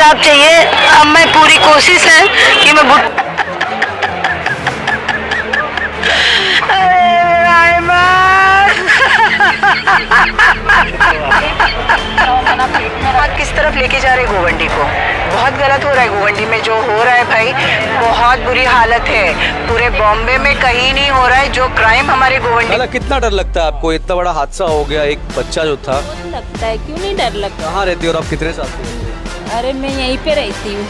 इंसाफ चाहिए। अब मैं पूरी कोशिश है कि मैं किस तरफ लेके जा रहे गोवंडी को, बहुत गलत हो रहा है। गोवंडी में जो हो रहा है भाई, बहुत बुरी हालत है। पूरे बॉम्बे में कहीं नहीं हो रहा है जो क्राइम हमारे गोवंडी। कितना डर लगता है आपको? इतना बड़ा हादसा हो गया, एक बच्चा जो था। लगता है, क्यों नहीं डर लगता। कहाँ रहती हो और आप कितने साल से? अरे मैं यहीं पे रहती हूँ,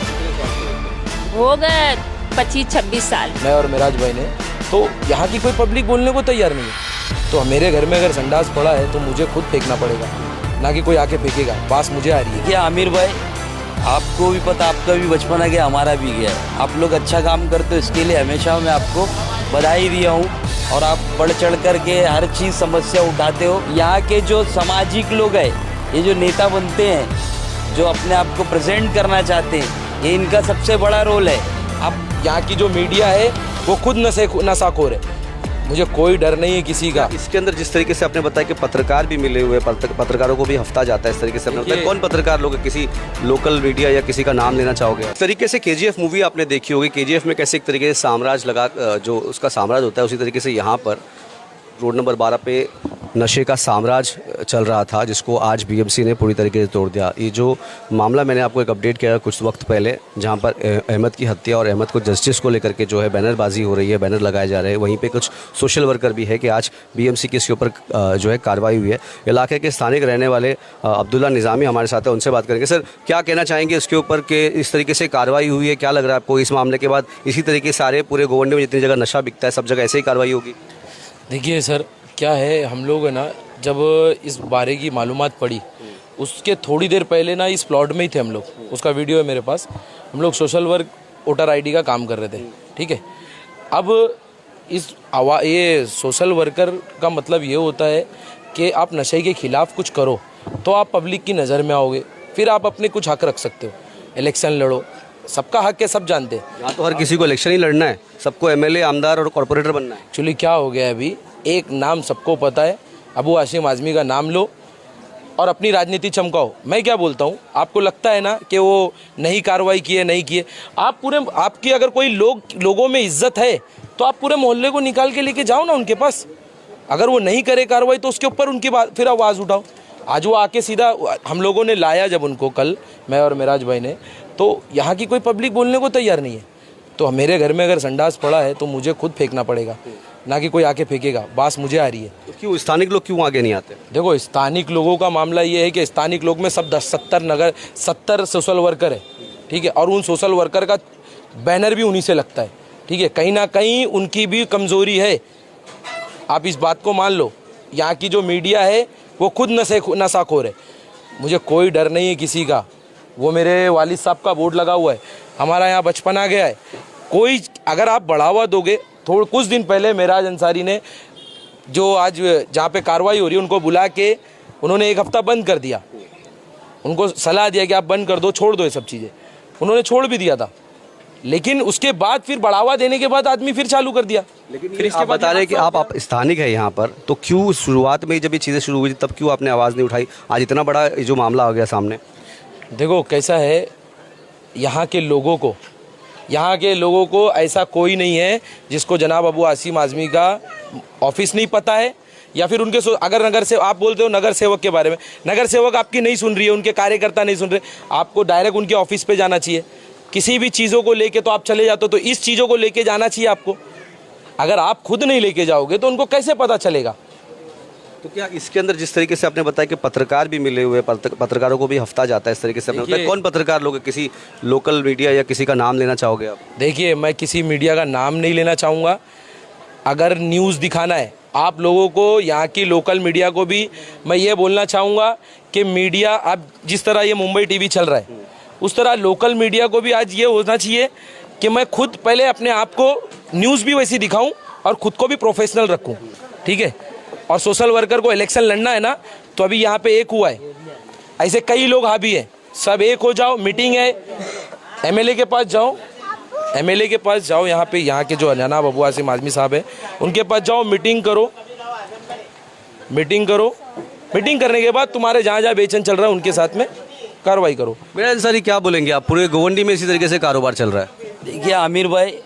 हो गए 25-26 साल। मैं और मेराज भाई ने तो यहाँ की कोई पब्लिक बोलने को तैयार नहीं है। तो मेरे घर में अगर संडास पड़ा है तो मुझे खुद फेंकना पड़ेगा, ना कि कोई आके फेंकेगा। बात मुझे आ रही है। क्या आमिर भाई, आपको भी पता, आपका भी बचपन आ गया, हमारा भी गया। आप लोग अच्छा काम करते हो, इसके लिए हमेशा मैं आपको बधाई दिया हूँ। और आप बढ़ चढ़ कर के हर चीज़ समस्या उठाते हो। यहाँ के जो सामाजिक लोग हैं, ये जो नेता बनते हैं, जो अपने आप को प्रेजेंट करना चाहते हैं, ये इनका सबसे बड़ा रोल है। अब यहाँ की जो मीडिया है वो खुद नशाखोर है। मुझे कोई डर नहीं है किसी का। इसके अंदर जिस तरीके से आपने बताया कि पत्रकार भी मिले हुए, पत्रकारों को भी हफ्ता जाता है, इस तरीके से आपने बताया। कौन पत्रकार लोग, किसी लोकल मीडिया या किसी का नाम लेना चाहोगे? इस तरीके से केजीएफ मूवी आपने देखी होगी। केजीएफ में कैसे एक तरीके से साम्राज्य लगा, जो उसका साम्राज्य होता है, उसी तरीके से यहाँ पर रोड नंबर 12 पे नशे का साम्राज्य चल रहा था, जिसको आज बीएमसी ने पूरी तरीके से तोड़ दिया। ये जो मामला मैंने आपको एक अपडेट किया कुछ वक्त पहले, जहां पर अहमद की हत्या और अहमद को जस्टिस को लेकर के जो है बैनरबाजी हो रही है, बैनर लगाए जा रहे हैं। वहीं पे कुछ सोशल वर्कर भी है कि आज बीएमसी के इसके ऊपर जो है कार्रवाई हुई है। इलाके के स्थानिक रहने वाले अब्दुल्ला निज़ामी हमारे साथ है, उनसे बात करेंगे। सर, क्या कहना चाहेंगे इसके ऊपर कि इस तरीके से कार्रवाई हुई है? क्या लग रहा है आपको इस मामले के बाद इसी तरीके से सारे पूरे गोवंडे में जितनी जगह नशा बिकता है, सब जगह ऐसे ही कार्रवाई होगी? देखिए सर, क्या है, हम लोग है ना, जब इस बारे की मालूमात पड़ी उसके थोड़ी देर पहले ना इस प्लॉट में ही थे हम लोग। उसका वीडियो है मेरे पास। हम लोग सोशल वर्क वोटर आईडी का काम कर रहे थे, ठीक है। अब ये सोशल वर्कर का मतलब ये होता है कि आप नशे के खिलाफ कुछ करो तो आप पब्लिक की नज़र में आओगे, फिर आप अपने कुछ हक रख सकते हो, इलेक्शन लड़ो, सबका हक है, सब जानते हैं। यहाँ तो हर किसी को इलेक्शन ही लड़ना है, सबको एमएलए, आमदार और कॉर्पोरेटर बनना है। एक्चुअली क्या हो गया है, अभी एक नाम सबको पता है, अबू हाशिम आज़मी का नाम लो और अपनी राजनीति चमकाओ। मैं क्या बोलता हूँ, आपको लगता है ना कि वो नहीं कार्रवाई किए, नहीं किए, आप पूरे, आपकी अगर कोई लोगों में इज्जत है तो आप पूरे मोहल्ले को निकाल के लेके जाओ ना उनके पास। अगर वो नहीं करे कार्रवाई तो उसके ऊपर उनकी बात फिर आवाज़ उठाओ। आज वो आके सीधा हम लोगों ने लाया जब उनको, कल मैं और मेराज भाई ने, तो यहाँ की कोई पब्लिक बोलने को तैयार नहीं है। तो मेरे घर में अगर संडास पड़ा है तो मुझे खुद फेंकना पड़ेगा, ना कि कोई आके फेंकेगा। बात मुझे आ रही है। तो क्यों स्थानिक लोग क्यों आगे नहीं आते? देखो, स्थानिक लोगों का मामला ये है कि स्थानिक लोग में सब 70 सोशल वर्कर है, ठीक है। और उन सोशल वर्कर का बैनर भी उन्हीं से लगता है, ठीक है। कहीं ना कहीं उनकी भी कमज़ोरी है, आप इस बात को मान लो। यहाँ की जो मीडिया है वो खुद नशाखोर है। मुझे कोई डर नहीं है किसी का। वो मेरे वालिद साहब का बोर्ड लगा हुआ है, हमारा यहाँ बचपन आ गया है। कोई अगर आप बढ़ावा दोगे, कुछ दिन पहले मेराज अंसारी ने, जो आज जहाँ पे कार्रवाई हो रही है, उनको बुला के उन्होंने एक हफ्ता बंद कर दिया। उनको सलाह दिया कि आप बंद कर दो, छोड़ दो ये सब चीज़ें। उन्होंने छोड़ भी दिया था, लेकिन उसके बाद फिर बढ़ावा देने के बाद आदमी फिर चालू कर दिया। लेकिन फिर आप बता रहे हैं कि आप स्थानिक है यहाँ पर, तो क्यों शुरुआत में जब ये चीज़ें शुरू हुई तब क्यों आपने आवाज़ नहीं उठाई? आज इतना बड़ा जो मामला हो गया सामने। देखो कैसा है, यहाँ के लोगों को ऐसा कोई नहीं है जिसको जनाब अबू हाशिम आज़मी का ऑफिस नहीं पता है, या फिर उनके अगर नगर से आप बोलते हो नगर सेवक के बारे में, नगर सेवक आपकी नहीं सुन रही है, उनके कार्यकर्ता नहीं सुन रहे, आपको डायरेक्ट उनके ऑफिस पे जाना चाहिए। किसी भी चीज़ों को लेके तो आप चले जाते हो, तो इस चीज़ों को लेके जाना चाहिए आपको। अगर आप खुद नहीं लेके जाओगे तो उनको कैसे पता चलेगा? तो क्या इसके अंदर जिस तरीके से आपने बताया कि पत्रकार भी मिले हुए, पत्रकारों को भी हफ्ता जाता है, इस तरीके से आपने बताया, कौन पत्रकार लोग, किसी लोकल मीडिया या किसी का नाम लेना चाहोगे आप? देखिए, मैं किसी मीडिया का नाम नहीं लेना चाहूँगा। अगर न्यूज़ दिखाना है आप लोगों को, यहाँ की लोकल मीडिया को भी मैं ये बोलना चाहूँगा कि मीडिया, अब जिस तरह ये मुंबई टीवी चल रहा है, उस तरह लोकल मीडिया को भी आज ये होना चाहिए कि मैं खुद पहले अपने आप को न्यूज़ भी वैसी दिखाऊं और ख़ुद को भी प्रोफेशनल रखूं, ठीक है। और सोशल वर्कर को इलेक्शन लड़ना है ना, तो अभी यहाँ पे एक हुआ है, ऐसे कई लोग हावी हैं, सब एक हो जाओ। मीटिंग है, एमएलए के पास जाओ, यहाँ पे यहाँ के जो जनाब अबू हाशिम आज़मी साहब है उनके पास जाओ, मीटिंग करो। मीटिंग करने के बाद तुम्हारे जहाँ जहाँ बेचैन चल रहा है उनके साथ में कार्रवाई करो। मेरा अंसारी क्या बोलेंगे आप, पूरे गोवंडी में इसी तरीके से कारोबार चल रहा है? देखिए आमिर भाई,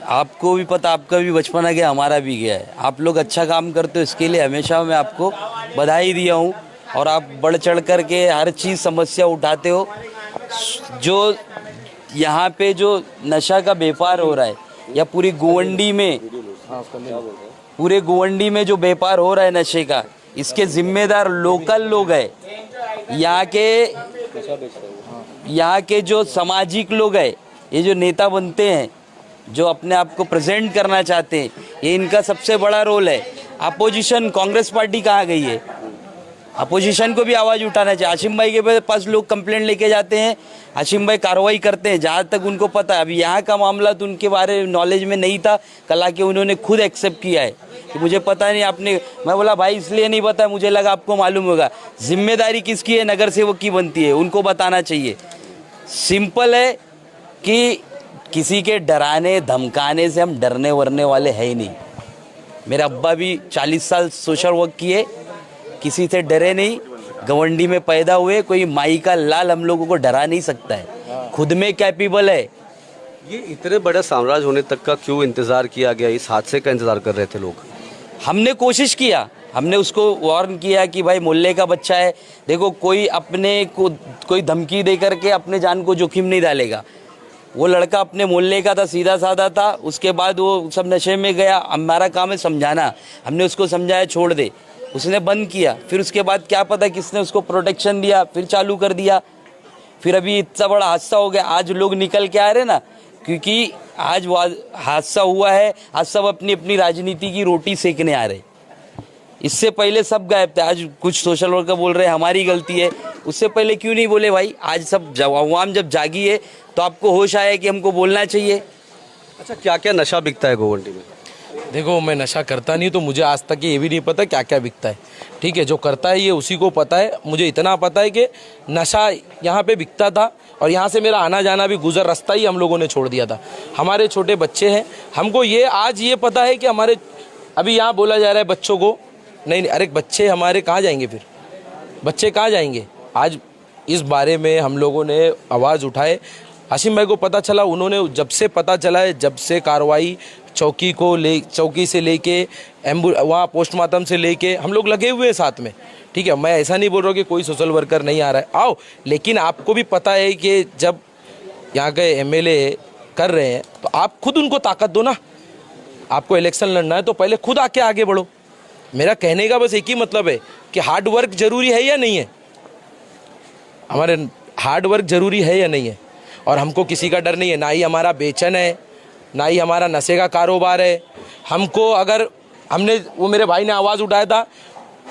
आपको भी पता, आपका भी बचपन आ गया, हमारा भी गया है। आप लोग अच्छा काम करते हो, इसके लिए हमेशा मैं आपको बधाई दिया हूँ। और आप बढ़ चढ़ कर के हर चीज़ समस्या उठाते हो। जो यहाँ पे जो नशा का व्यापार हो रहा है, या पूरी गोवंडी में जो व्यापार हो रहा है नशे का, इसके जिम्मेदार लोकल लोग हैं। यहाँ के जो सामाजिक लोग हैं, ये जो नेता बनते हैं, जो अपने आप को प्रेजेंट करना चाहते हैं, ये इनका सबसे बड़ा रोल है। अपोजिशन कांग्रेस पार्टी कहाँ गई है? अपोजिशन को भी आवाज़ उठाना चाहिए। आशिम भाई के पास लोग कंप्लेंट लेके जाते हैं, आशिम भाई कार्रवाई करते हैं जहाँ तक उनको पता है। अभी यहाँ का मामला तो उनके बारे में नॉलेज में नहीं था, कल आके उन्होंने खुद एक्सेप्ट किया है कि मुझे पता नहीं आपने। मैं बोला भाई इसलिए नहीं पता, मुझे लगा आपको मालूम होगा। जिम्मेदारी किसकी है? नगर सेवक की बनती है, उनको बताना चाहिए। सिंपल है कि किसी के डराने धमकाने से हम डरने वरने वाले है ही नहीं। मेरे अब्बा भी 40 साल सोशल वर्क किए, किसी से डरे नहीं। गवंडी में पैदा हुए, कोई माई का लाल हम लोगों को डरा नहीं सकता है, खुद में कैपेबल है। ये इतने बड़ा साम्राज्य होने तक का क्यों इंतजार किया गया? इस हादसे का इंतजार कर रहे थे लोग। हमने कोशिश किया, हमने उसको वार्न किया कि भाई मोहल्ले का बच्चा है, देखो कोई अपने को कोई धमकी दे करके अपने जान को जोखिम नहीं डालेगा। वो लड़का अपने मोहल्ले का था, सीधा साधा था। उसके बाद वो सब नशे में गया। हमारा काम है समझाना। हमने उसको समझाया छोड़ दे, उसने बंद किया। फिर उसके बाद क्या पता किसने उसको प्रोटेक्शन दिया, फिर चालू कर दिया। फिर अभी इतना बड़ा हादसा हो गया। आज लोग निकल के आ रहे ना, क्योंकि आज हादसा हुआ है, आज सब अपनी अपनी राजनीति की रोटी सेकने आ रहे। इससे पहले सब गायब थे। आज कुछ सोशल वर्कर बोल रहे हैं हमारी गलती है, उससे पहले क्यों नहीं बोले भाई? आज सब अवाम जब जागी है तो आपको होश आया कि हमको बोलना चाहिए। अच्छा, क्या क्या नशा बिकता है गोवंडी में? देखो मैं नशा करता नहीं, तो मुझे आज तक ये भी नहीं पता क्या क्या बिकता है। ठीक है, जो करता है ये उसी को पता है। मुझे इतना पता है कि नशा यहाँ पे बिकता था, और यहाँ से मेरा आना जाना भी गुजर रास्ता ही हम लोगों ने छोड़ दिया था। हमारे छोटे बच्चे हैं, हमको ये आज ये पता है कि हमारे अभी यहाँ बोला जा रहा है बच्चों को नहीं, अरे बच्चे हमारे कहाँ जाएंगे? फिर बच्चे कहाँ जाएंगे? आज इस बारे में हम लोगों ने आवाज़ उठाए। हाशिम भाई को पता चला, उन्होंने जब से पता चला है, जब से कार्रवाई चौकी से लेके वहाँ पोस्टमार्टम से लेके हम लोग लगे हुए हैं साथ में। ठीक है, मैं ऐसा नहीं बोल रहा हूँ कि कोई सोशल वर्कर नहीं आ रहा है, आओ। लेकिन आपको भी पता है कि जब यहाँ के एमएलए कर रहे हैं तो आप खुद उनको ताकत दो ना। आपको इलेक्शन लड़ना है तो पहले खुद आके आगे बढ़ो। मेरा कहने का बस एक ही मतलब है कि हार्ड वर्क जरूरी है या नहीं है? हमारे हार्ड वर्क जरूरी है या नहीं है? और हमको किसी का डर नहीं है, ना ही हमारा बेचैन है, ना ही हमारा नशे का कारोबार है। हमको अगर हमने वो मेरे भाई ने आवाज़ उठाया था,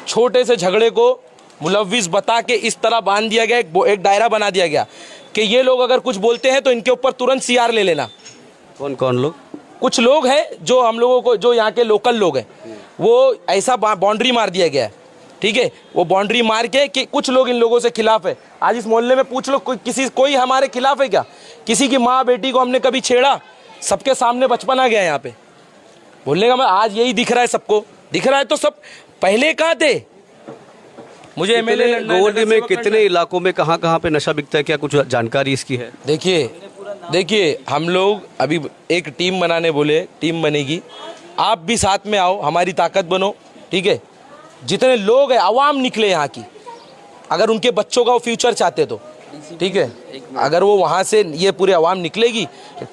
छोटे से झगड़े को मुलव्विस बता के इस तरह बांध दिया गया, एक दायरा बना दिया गया कि ये लोग अगर कुछ बोलते हैं तो इनके ऊपर तुरंत सीआर ले लेना। कौन कौन लोग? कुछ लोग हैं जो हम लोगों को, जो यहाँ के लोकल लोग हैं, वो ऐसा बाउंड्री मार दिया गया है। ठीक है, वो बाउंड्री मार के कि कुछ लोग इन लोगों से खिलाफ है। आज इस मोहल्ले में पूछ लो, कोई हमारे खिलाफ है क्या? किसी की माँ बेटी को हमने कभी छेड़ा? सबके सामने बचपन आ गया यहाँ पे। बोलने का मैं आज यही दिख रहा है, सबको दिख रहा है। तो सब पहले कहाँ थे? मुझे एमएलए गोवंडी में कितने इलाकों में कहाँ पे नशा बिकता है, क्या कुछ जानकारी इसकी है? देखिए हम लोग अभी एक टीम बनाने बोले, टीम बनेगी। आप भी साथ में आओ, हमारी ताकत बनो। ठीक है, जितने लोग हैं, आवाम निकले यहाँ की, अगर उनके बच्चों का वो फ्यूचर चाहते तो ठीक है, अगर वो वहाँ से ये पूरे आवाम निकलेगी,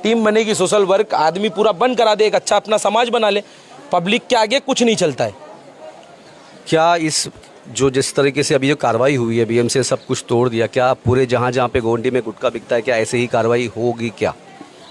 टीम बनेगी, सोशल वर्क आदमी पूरा बंद करा दे, एक अच्छा अपना समाज बना ले। पब्लिक के आगे कुछ नहीं चलता है। क्या जिस तरीके से अभी जो कार्रवाई हुई है, बीएमसी सब कुछ तोड़ दिया, क्या पूरे जहाँ पे गोवंडी में गुटखा बिकता है, क्या ऐसे ही कार्रवाई होगी क्या?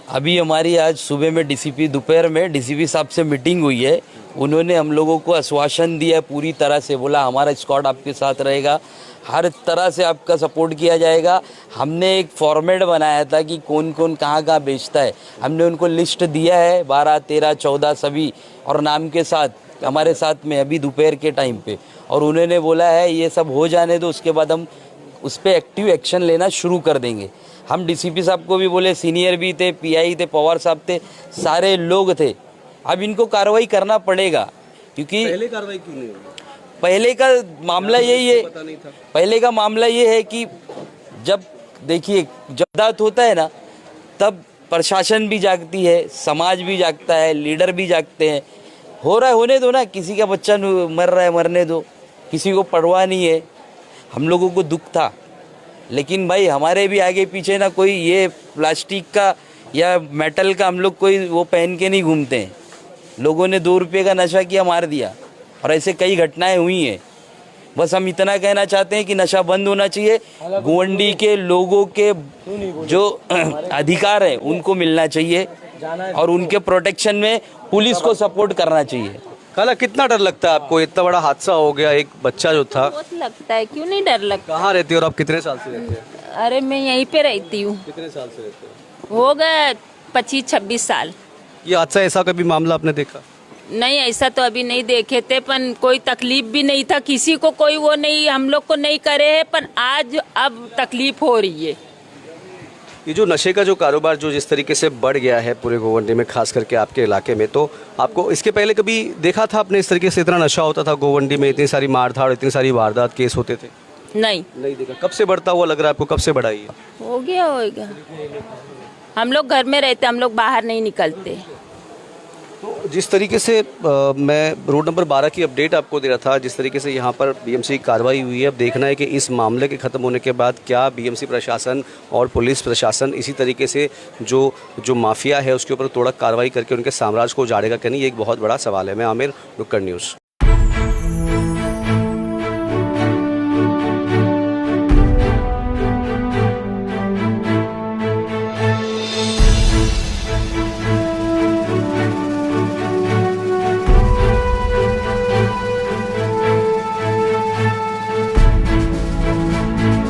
अभी हमारी आज सुबह में डीसीपी, दोपहर में डीसीपी साहब से मीटिंग हुई है। उन्होंने हम लोगों को आश्वासन दिया पूरी तरह से, बोला हमारा स्क्वाड आपके साथ रहेगा, हर तरह से आपका सपोर्ट किया जाएगा। हमने एक फॉर्मेट बनाया था कि कौन कौन कहाँ बेचता है, हमने उनको लिस्ट दिया है 12, 13, 14 सभी, और नाम के साथ हमारे साथ में अभी दोपहर के टाइम पे। और उन्होंने बोला है ये सब हो जाने दो, उसके बाद हम उस पर एक्टिव एक्शन लेना शुरू कर देंगे। हम डीसीपी साहब को भी बोले, सीनियर भी थे, पीआई थे, पवार साहब थे, सारे लोग थे। अब इनको कार्रवाई करना पड़ेगा, क्योंकि पहले कार्रवाई क्यों नहीं हुई? पहले का मामला यही है, पहले का मामला ये है कि जब देखिए जब वारदात होता है ना तब प्रशासन भी जागती है, समाज भी जागता है, लीडर भी जागते हैं। हो रहा है होने दो ना, किसी का बच्चा मर रहा है मरने दो, किसी को परवाह नहीं है। हम लोगों को दुख था, लेकिन भाई हमारे भी आगे पीछे ना कोई ये प्लास्टिक का या मेटल का हम लोग कोई वो पहन के नहीं घूमते हैं। लोगों ने 2 रुपये का नशा किया, मार दिया, और ऐसे कई घटनाएं हुई हैं। बस हम इतना कहना चाहते हैं कि नशा बंद होना चाहिए। गोवंडी के लोगों के जो अधिकार है उनको मिलना चाहिए, और उनके प्रोटेक्शन में पुलिस को सपोर्ट करना चाहिए। खाला कितना डर लगता है आपको? इतना बड़ा हादसा हो गया, एक बच्चा जो था। बहुत लगता है, क्यों नहीं डर लगता। कहाँ रहती है और आप कितने साल से रहते हैं? अरे मैं यहीं पे रहती हूँ, कितने साल से रहते हैं? हो गए 25-26 साल। ये हादसा, ऐसा कभी मामला आपने देखा? नहीं, ऐसा तो अभी नहीं देखे थे, पर कोई तकलीफ भी नहीं था किसी को, कोई वो नहीं हम लोग को नहीं करे है, पर आज अब तकलीफ हो रही है। ये जो नशे का जो कारोबार जो जिस तरीके से बढ़ गया है पूरे गोवंडी में, खास करके आपके इलाके में, तो आपको इसके पहले कभी देखा था आपने इस तरीके से इतना नशा होता था गोवंडी में, इतनी सारी मारधाड़, इतनी सारी वारदात केस होते थे? नहीं देखा। कब से बढ़ता हुआ लग रहा है आपको? कब से बढ़ा ये? हो गया होगा। हम लोग घर में रहते, हम लोग बाहर नहीं निकलते। तो जिस तरीके से मैं रोड नंबर 12 की अपडेट आपको दे रहा था, जिस तरीके से यहाँ पर बीएमसी की कार्रवाई हुई है, अब देखना है कि इस मामले के ख़त्म होने के बाद क्या बीएमसी प्रशासन और पुलिस प्रशासन इसी तरीके से जो माफिया है उसके ऊपर तोड़क कार्रवाई करके उनके साम्राज्य को उजाड़ेगा कि नहीं, ये एक बहुत बड़ा सवाल है। मैं आमिर, नुक्कड़ न्यूज़।